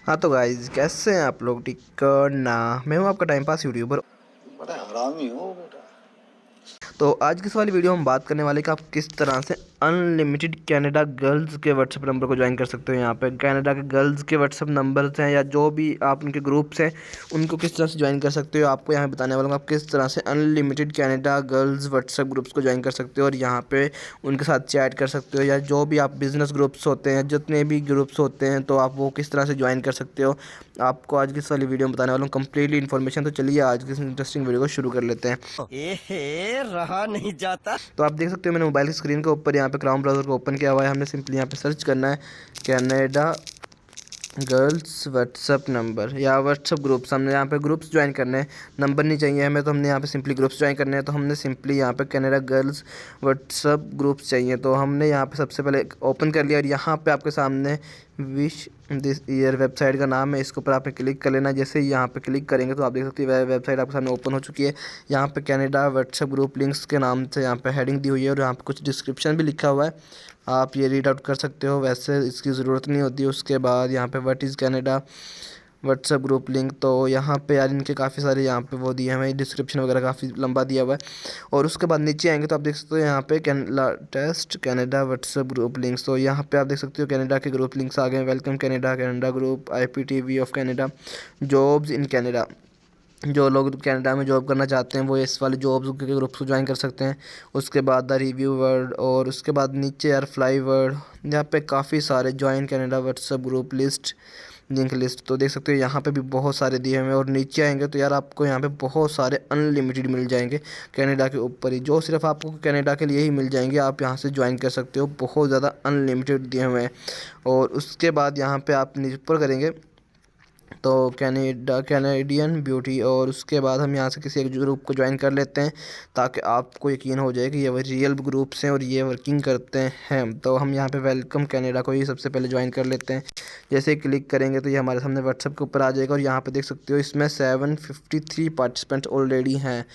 हाँ तो गाइज कैसे हैं आप लोग। ठीक करना, मैं हूँ आपका टाइम पास यूट्यूबर। बड़ा हरामी हो बेटा। तो आज की इस वाली वीडियो हम बात करने वाले कि आप किस तरह से अनलिमिटेड कनाडा गर्ल्स के व्हाट्सएप नंबर को ज्वाइन कर सकते हो। यहाँ पे कनाडा के गर्ल्स के व्हाट्सएप नंबर्स हैं या जो भी आप उनके ग्रुप्स हैं उनको किस तरह से ज्वाइन कर सकते हो। आपको यहाँ बताने वाला हूँ आप किस तरह से unlimited Canada girls WhatsApp groups को ज्वाइन कर सकते हो और यहाँ पे उनके साथ चैट कर सकते हो, या जो भी आप बिजनेस ग्रुप्स होते हैं, जितने भी ग्रुप्स होते हैं, तो आप वो किस तरह से ज्वाइन कर सकते हो। आपको आज की इस वाली वीडियो में बताने वाला हूँ कंप्लीटली इन्फॉर्मेशन। तो चलिए आज की इस इंटरेस्टिंग वीडियो को शुरू कर लेते हैं। एहे रहा नहीं जाता। तो आप देख सकते हो मैंने मोबाइल की स्क्रीन के ऊपर यहाँ पे क्राउन ब्राउज़र को ओपन किया हुआ है। हमने सिंपली यहाँ पे सर्च करना है कनाडा गर्ल्स व्हाट्सअप नंबर या व्हाट्सअप ग्रुप्स। हमने यहाँ पे ग्रुप्स ज्वाइन करने हैं, नंबर नहीं चाहिए हमें, तो हमने यहाँ पे सिंपली ग्रुप्स ज्वाइन करने हैं। तो हमने सिंपली यहाँ पे कनाडा गर्ल्स व्हाट्सअप ग्रुप्स चाहिए, तो हमने यहाँ पे सबसे पहले ओपन कर लिया और यहाँ पे आपके सामने विश दिस ईयर वेबसाइट का नाम है, इसके ऊपर आपने क्लिक कर लेना। जैसे ही यहाँ पे क्लिक करेंगे तो आप देख सकते हैं वेबसाइट आपके सामने ओपन हो चुकी है। यहाँ पे कनाडा व्हाट्सएप ग्रुप लिंक्स के नाम से यहाँ पे हेडिंग दी हुई है और यहाँ पे कुछ डिस्क्रिप्शन भी लिखा हुआ है, आप ये रीड आउट कर सकते हो। वैसे इसकी ज़रूरत नहीं होती। उसके बाद यहाँ पे what is Canada WhatsApp group link, तो यहाँ पे यार इनके काफ़ी सारे यहाँ पे वो दिए हुए हैं, डिस्क्रिप्शन वगैरह काफ़ी लंबा दिया हुआ है। और उसके बाद नीचे आएंगे तो आप देख सकते हो यहाँ पे test Canada WhatsApp group links, तो यहाँ पे आप देख सकते हो कनाडा के ग्रुप लिंक्स आ गए। Welcome Canada, Canada group, IPTV of Canada, jobs in Canada. जो लोग कनाडा में जॉब करना चाहते हैं वो इस वाले जॉब्स के ग्रुप्स को ज्वाइन कर सकते हैं। उसके बाद द रिव्यू वर्ड, और उसके बाद नीचे यार फ्लाई वर्ड, यहाँ पे काफ़ी सारे join Canada WhatsApp group list, link list, तो देख सकते हो यहाँ पे भी बहुत सारे दिए हुए हैं। और नीचे आएंगे तो यार आपको यहाँ पे बहुत सारे अनलिमिटेड मिल जाएंगे कनाडा के ऊपर ही, जो सिर्फ आपको कनाडा के लिए ही मिल जाएंगे। आप यहाँ से ज्वाइन कर सकते हो, बहुत ज़्यादा अनलिमिटेड दिए हुए हैं। और उसके बाद यहाँ पे आप नीचे ऊपर करेंगे तो कैनेडियन ब्यूटी, और उसके बाद हम यहाँ से किसी एक ग्रुप को ज्वाइन कर लेते हैं ताकि आपको यकीन हो जाए कि ये रियल ग्रुप्स हैं और ये वर्किंग करते हैं। तो हम यहाँ पे वेलकम कनाडा को ही सबसे पहले ज्वाइन कर लेते हैं। जैसे ही क्लिक करेंगे तो ये हमारे सामने व्हाट्सएप के ऊपर आ जाएगा और यहाँ पे देख सकते हो इसमें 753 पार्टिसिपेंट्स ऑलरेडी हैं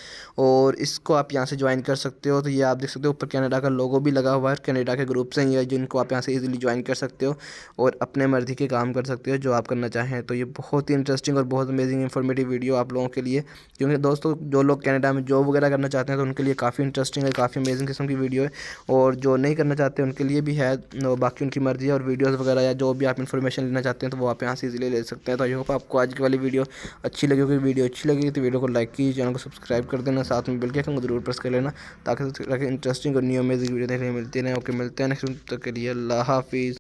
और इसको आप यहाँ से ज्वाइन कर सकते हो। तो ये आप देख सकते हो ऊपर कनाडा का लोगो भी लगा हुआ है। कनाडा के ग्रुप्स हैं ये जिनको आप यहाँ से इजीली ज्वाइन कर सकते हो और अपने मर्ज़ी के काम कर सकते हो जो आप करना चाहें। तो ये बहुत ही इंटरेस्टिंग और बहुत अमेजिंग इन्फॉर्मेटिव वीडियो आप लोगों के लिए, क्योंकि दोस्तों जो लोग कनाडा में जॉब वगैरह करना चाहते हैं तो उनके लिए काफ़ी इंटरेस्टिंग है, काफ़ी अमेजिंग किस्म की वीडियो है। और जो नहीं करना चाहते उनके लिए भी है, बाकी उनकी मर्ज़ी है। और वीडियोज़ वगैरह या जो भी आप इन्फॉर्मेशन लेना चाहते हैं तो वो आप यहाँ से इजीली ले सकते हैं। तो आई होप आपको आज की वाली वीडियो अच्छी लगी होगी। वीडियो अच्छी लगी तो वीडियो को लाइक कीजिए, चैनल को सब्सक्राइब कर देना, साथ में बेल के आइकन को जरूर प्रेस कर लेना ताकि इंटरेस्टिंग और न्यू अमेजिंग वीडियो देखने को मिलती रहे। ओके, मिलते हैं नेक्स्ट तक के लिए, अल्लाह हाफिज़।